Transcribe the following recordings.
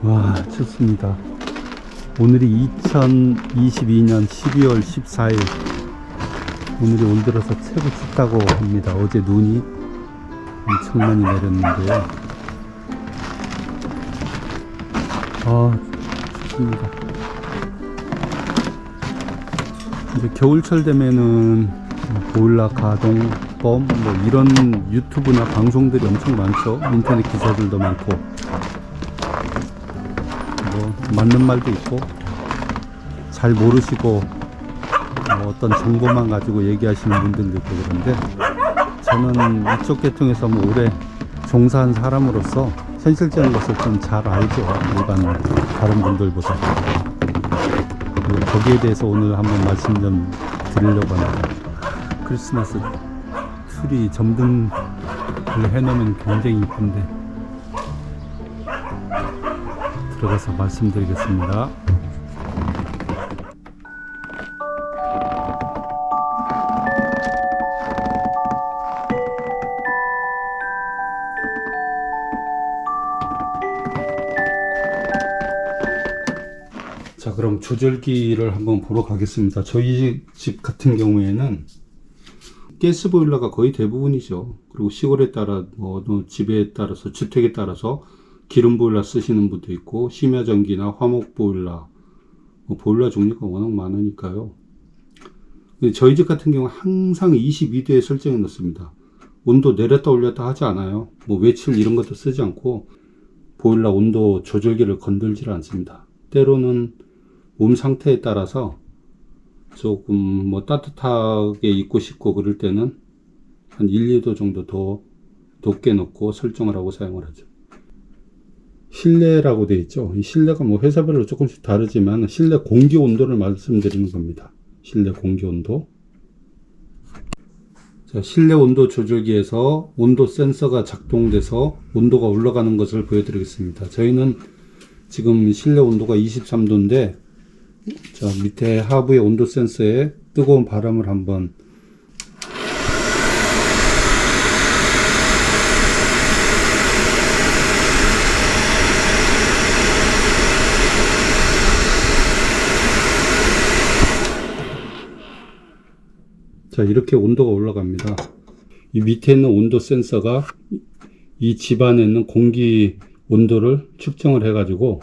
와, 춥습니다. 오늘이 2022년 12월 14일. 오늘이 올 들어서 최고 춥다고 합니다. 어제 눈이 엄청 많이 내렸는데요. 아, 춥습니다. 이제 겨울철 되면은 보일러 가동법 뭐 이런 유튜브나 방송들이 엄청 많죠. 인터넷 기사들도 많고 뭐 맞는 말도 있고 잘 모르시고 뭐 어떤 정보만 가지고 얘기하시는 분들도 있고 그런데 저는 이쪽 계통에서 뭐 오래 종사한 사람으로서 현실적인 것을 좀 잘 알죠. 일반 다른 분들보다. 거기에 대해서 오늘 한번 말씀 좀 드리려고 합니다. 크리스마스 트리 점등을 해놓으면 굉장히 이쁜데 들어가서 말씀드리겠습니다. 자, 그럼 조절기를 한번 보러 가겠습니다. 저희 집 같은 경우에는 가스 보일러가 거의 대부분이죠. 그리고 시골에 따라 어느 집에 따라서 주택에 따라서 기름 보일러 쓰시는 분도 있고 심야 전기나 화목 보일러 보일러 종류가 워낙 많으니까요. 근데 저희 집 같은 경우 항상 22도에 설정해 놓습니다. 온도 내렸다 올렸다 하지 않아요. 뭐 외출 이런 것도 쓰지 않고 보일러 온도 조절기를 건들지 않습니다. 때로는 몸 상태에 따라서 조금 뭐 따뜻하게 입고 싶고 그럴 때는 한 1, 2도 정도 더 높게 놓고 설정을 하고 사용을 하죠. 실내라고 되어 있죠. 이 실내가 뭐 회사별로 조금씩 다르지만 실내 공기 온도를 말씀드리는 겁니다. 실내 공기 온도. 자, 실내 온도 조절기에서 온도 센서가 작동돼서 온도가 올라가는 것을 보여드리겠습니다. 저희는 지금 실내 온도가 23도인데 자, 밑에 하부의 온도 센서에 뜨거운 바람을 한번 자, 이렇게 온도가 올라갑니다. 이 밑에 있는 온도 센서가 이 집안에 있는 공기 온도를 측정을 해 가지고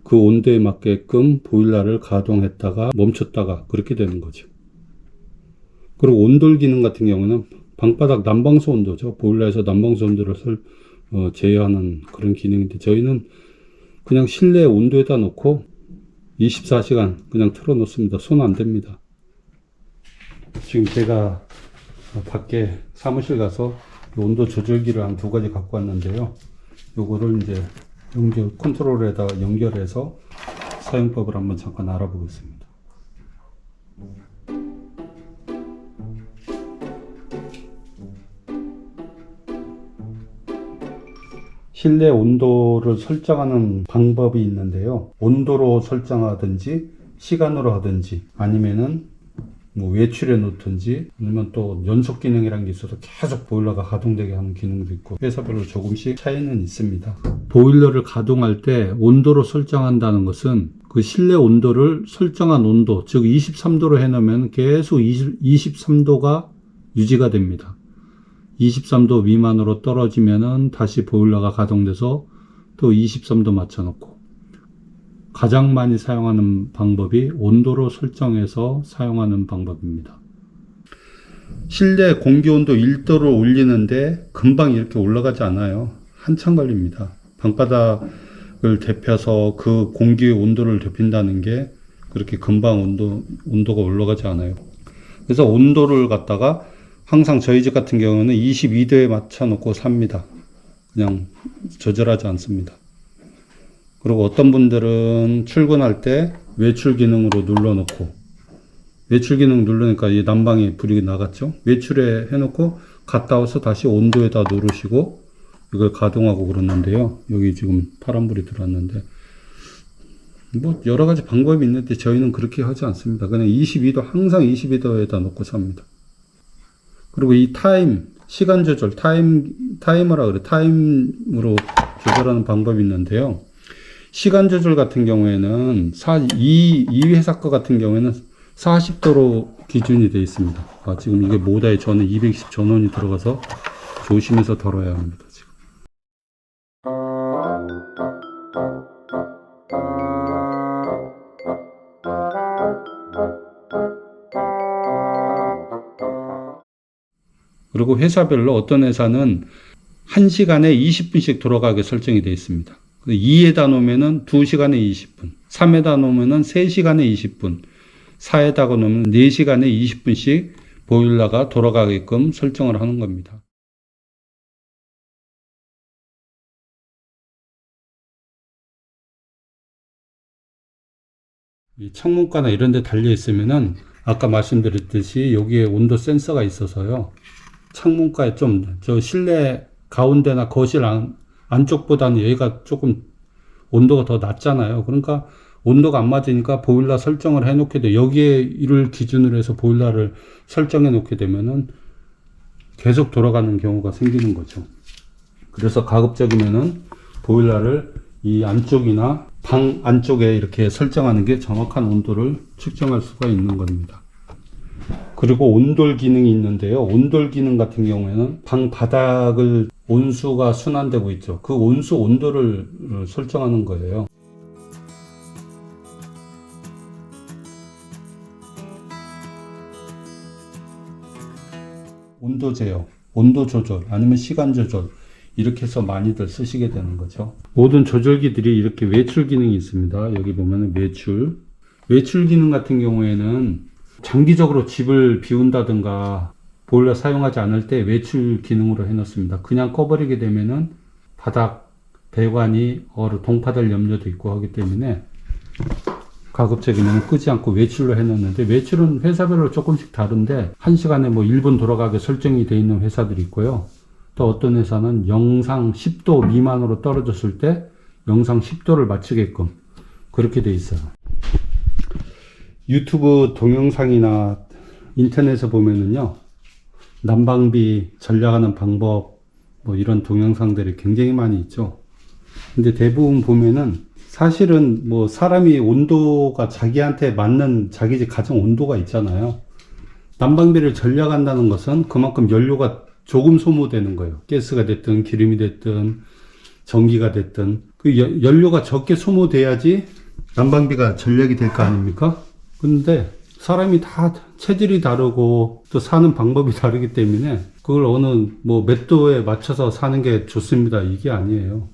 그 온도에 맞게끔 보일러를 가동했다가 멈췄다가 그렇게 되는 거죠. 그리고 온돌 기능 같은 경우는 방바닥 난방수 온도죠. 보일러에서 난방수 온도를 제어하는 그런 기능인데 저희는 그냥 실내 온도에다 놓고 24시간 그냥 틀어 놓습니다. 손 안 댑니다. 지금 제가 밖에 사무실 가서 온도 조절기를 한 2가지 갖고 왔는데요. 요거를 이제 컨트롤에다 연결해서 사용법을 한번 잠깐 알아보겠습니다. 실내 온도를 설정하는 방법이 있는데요. 온도로 설정하든지 시간으로 하든지 아니면은 뭐 외출해 놓든지 아니면 또 연속 기능이라는 게 있어서 계속 보일러가 가동되게 하는 기능도 있고 회사별로 조금씩 차이는 있습니다. 보일러를 가동할 때 온도로 설정한다는 것은 그 실내 온도를 설정한 온도 즉 23도로 해놓으면 계속 23도가 유지가 됩니다. 23도 미만으로 떨어지면은 다시 보일러가 가동돼서 또 23도 맞춰놓고 가장 많이 사용하는 방법이 온도로 설정해서 사용하는 방법입니다. 실내 공기온도 1도로 올리는데 금방 이렇게 올라가지 않아요. 한참 걸립니다. 방바닥을 데펴서 그 공기의 온도를 데핀다는 게 그렇게 금방 온도가 올라가지 않아요. 그래서 온도를 갖다가 항상 저희 집 같은 경우는 22도에 맞춰 놓고 삽니다. 그냥 조절하지 않습니다. 그리고 어떤 분들은 출근할 때 외출 기능으로 눌러놓고 외출 기능 누르니까 이 난방이 불이 나갔죠. 외출에 해놓고 갔다 와서 다시 온도에다 누르시고 이걸 가동하고 그러는데요. 여기 지금 파란불이 들어왔는데 뭐 여러 가지 방법이 있는데 저희는 그렇게 하지 않습니다. 그냥 22도 항상 22도에다 놓고 삽니다. 그리고 이 타임 시간 조절, 타이머라 그래. 타임으로 조절하는 방법이 있는데요. 시간 조절 같은 경우에는 이 회사 거 같은 경우에는 40도로 기준이 되어 있습니다. 지금 이게 모다에 저는 210 전원이 들어가서 조심해서 덜어야 합니다. 지금. 그리고 회사별로 어떤 회사는 1시간에 20분씩 돌아가게 설정이 되어 있습니다. 2에다 놓으면은 2시간에 20분, 3에다 놓으면은 3시간에 20분, 4에다가 놓으면 4시간에 20분씩 보일러가 돌아가게끔 설정을 하는 겁니다. 이 창문가나 이런 데 달려 있으면은 아까 말씀드렸듯이 여기에 온도 센서가 있어서요. 창문가에 좀 저 실내 가운데나 거실 안쪽보다는 여기가 조금 온도가 더 낮잖아요. 그러니까 온도가 안 맞으니까 보일러 설정을 해 놓게 돼. 여기에 이를 기준으로 해서 보일러를 설정해 놓게 되면은 계속 돌아가는 경우가 생기는 거죠. 그래서 가급적이면은 보일러를 이 안쪽이나 방 안쪽에 이렇게 설정하는 게 정확한 온도를 측정할 수가 있는 겁니다. 그리고 온돌 기능이 있는데요. 온돌 기능 같은 경우에는 방 바닥을 온수가 순환되고 있죠. 그 온수 온도를 설정하는 거예요. 온도 제어, 온도 조절, 아니면 시간 조절 이렇게 해서 많이들 쓰시게 되는 거죠. 모든 조절기들이 이렇게 외출 기능이 있습니다. 여기 보면은 외출 기능 같은 경우에는 장기적으로 집을 비운다든가 보일러 사용하지 않을 때 외출 기능으로 해놓습니다. 그냥 꺼버리게 되면은 바닥 배관이 동파될 염려도 있고 하기 때문에 가급적이면 끄지 않고 외출로 해놓는데, 외출은 회사별로 조금씩 다른데 1시간에 뭐 1분 돌아가게 설정이 되어 있는 회사들이 있고요. 또 어떤 회사는 영상 10도 미만으로 떨어졌을 때 영상 10도를 맞추게끔 그렇게 되어 있어요. 유튜브 동영상이나 인터넷에 보면은요, 난방비 절약하는 방법 뭐 이런 동영상들이 굉장히 많이 있죠. 근데 대부분 보면은 사실은 뭐 사람이 온도가 자기한테 맞는 자기 집 가정 온도가 있잖아요. 난방비를 절약한다는 것은 그만큼 연료가 조금 소모되는 거예요. 가스가 됐든 기름이 됐든 전기가 됐든 그 연료가 적게 소모돼야지 난방비가 절약이 될 거 아닙니까? 근데 사람이 다 체질이 다르고 또 사는 방법이 다르기 때문에 그걸 어느 뭐 몇 도에 맞춰서 사는 게 좋습니다, 이게 아니에요.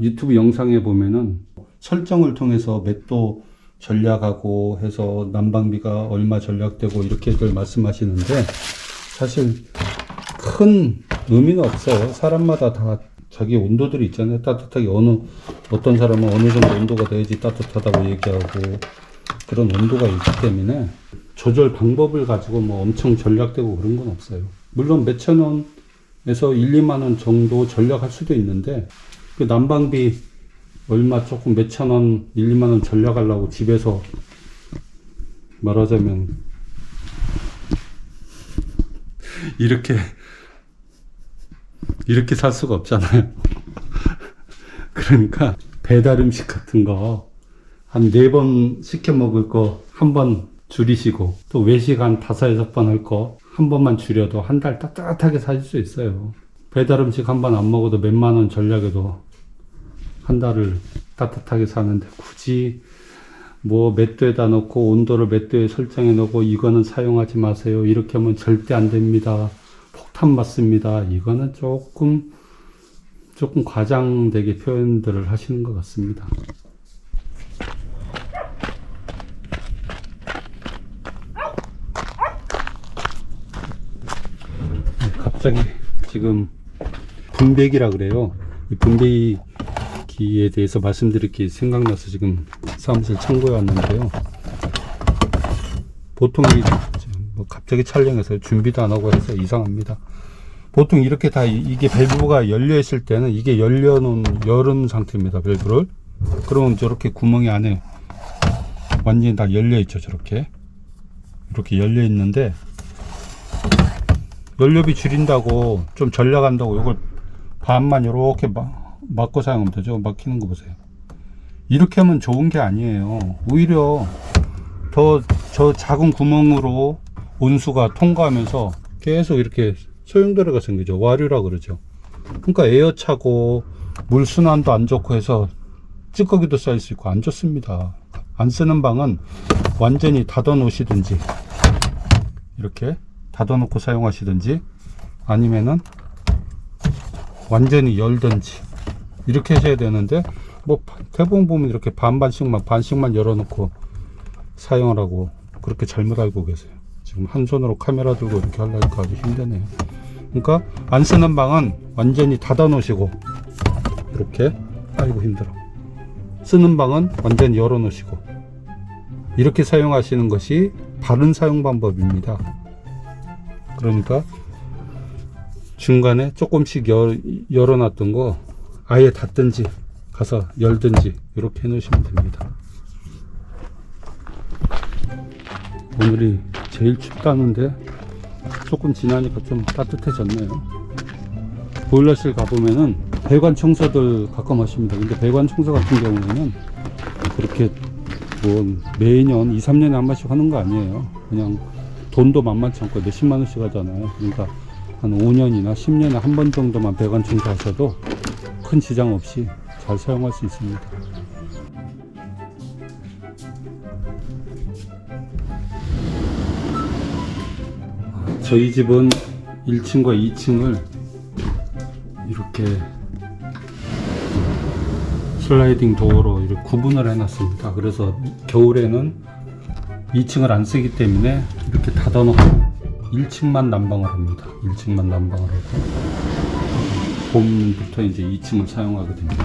유튜브 영상에 보면은 설정을 통해서 몇 도 절약하고 해서 난방비가 얼마 절약되고 이렇게들 말씀하시는데 사실 큰 의미는 없어요. 사람마다 다 자기 온도들이 있잖아요. 따뜻하게 어떤 사람은 어느 정도 온도가 돼야지 따뜻하다고 얘기하고 그런 온도가 있기 때문에 조절 방법을 가지고 뭐 엄청 절약되고 그런 건 없어요. 물론 몇천 원에서 1, 2만 원 정도 절약할 수도 있는데 그 난방비 얼마 조금 몇천 원, 1, 2만 원 절약하려고 집에서 말하자면 이렇게 살 수가 없잖아요. 그러니까 배달 음식 같은 거 한 4번 시켜 먹을 거 한 번 줄이시고 또 외식 한 5-6번 할 거 한 번만 줄여도 한 달 따뜻하게 사실 수 있어요. 배달 음식 한 번 안 먹어도 몇만 원 절약해도 한 달을 따뜻하게 사는데 굳이 뭐 몇 도에다 놓고 온도를 몇 도에 설정해 놓고 이거는 사용하지 마세요, 이렇게 하면 절대 안 됩니다, 폭탄 맞습니다, 이거는 조금 과장되게 표현들을 하시는 것 같습니다. 갑자기 지금 분배기라 그래요. 이 분배기에 대해서 말씀드릴 게 생각나서 지금 사무실 창고에 왔는데요. 보통 뭐 갑자기 촬영해서 준비도 안 하고 해서 이상합니다. 보통 이렇게 다 이게 밸브가 열려 있을 때는 이게 열은 상태입니다. 밸브를. 그러면 저렇게 구멍이 안에 완전히 다 열려 있죠. 이렇게 열려 있는데 연료비 줄인다고 좀 전략한다고 이걸 반만 이렇게 막고 사용하면 되죠. 막히는 거 보세요. 이렇게 하면 좋은 게 아니에요. 오히려 더 저 작은 구멍으로 온수가 통과하면서 계속 이렇게 소용돌이가 생기죠. 와류라 그러죠. 그러니까 에어 차고 물 순환도 안 좋고 해서 찌꺼기도 쌓일 수 있고 안 좋습니다. 안 쓰는 방은 완전히 닫아 놓으시든지 이렇게 닫아 놓고 사용하시든지 아니면은 완전히 열든지 이렇게 하셔야 되는데 뭐 대부분 보면 이렇게 반씩만 열어놓고 사용을 하고 그렇게 잘못 알고 계세요. 지금 한 손으로 카메라 들고 이렇게 하려니까 아주 힘드네요. 그러니까 안 쓰는 방은 완전히 닫아 놓으시고 이렇게 아이고 힘들어. 쓰는 방은 완전히 열어 놓으시고 이렇게 사용하시는 것이 바른 사용 방법입니다. 그러니까 중간에 조금씩 열어놨던 거 아예 닫든지 가서 열든지 이렇게 해 놓으시면 됩니다. 오늘이 제일 춥다는데 조금 지나니까 좀 따뜻해졌네요. 보일러실 가보면은 배관 청소들 가끔 하십니다. 근데 배관 청소 같은 경우에는 그렇게 뭐 매년 2, 3년에 한 번씩 하는 거 아니에요. 그냥 돈도 만만치 않고 몇십만 원씩 하잖아요. 그러니까 한 5년이나 10년에 한 번 정도만 배관 청소 하셔도 큰 지장 없이 잘 사용할 수 있습니다. 저희 집은 1층과 2층을 이렇게 슬라이딩 도어로 이렇게 구분을 해 놨습니다. 그래서 겨울에는 2층을 안 쓰기 때문에 이렇게 닫아 놓고 1층만 난방을 합니다. 1층만 난방을 하고 봄부터 이제 2층을 사용하게 됩니다.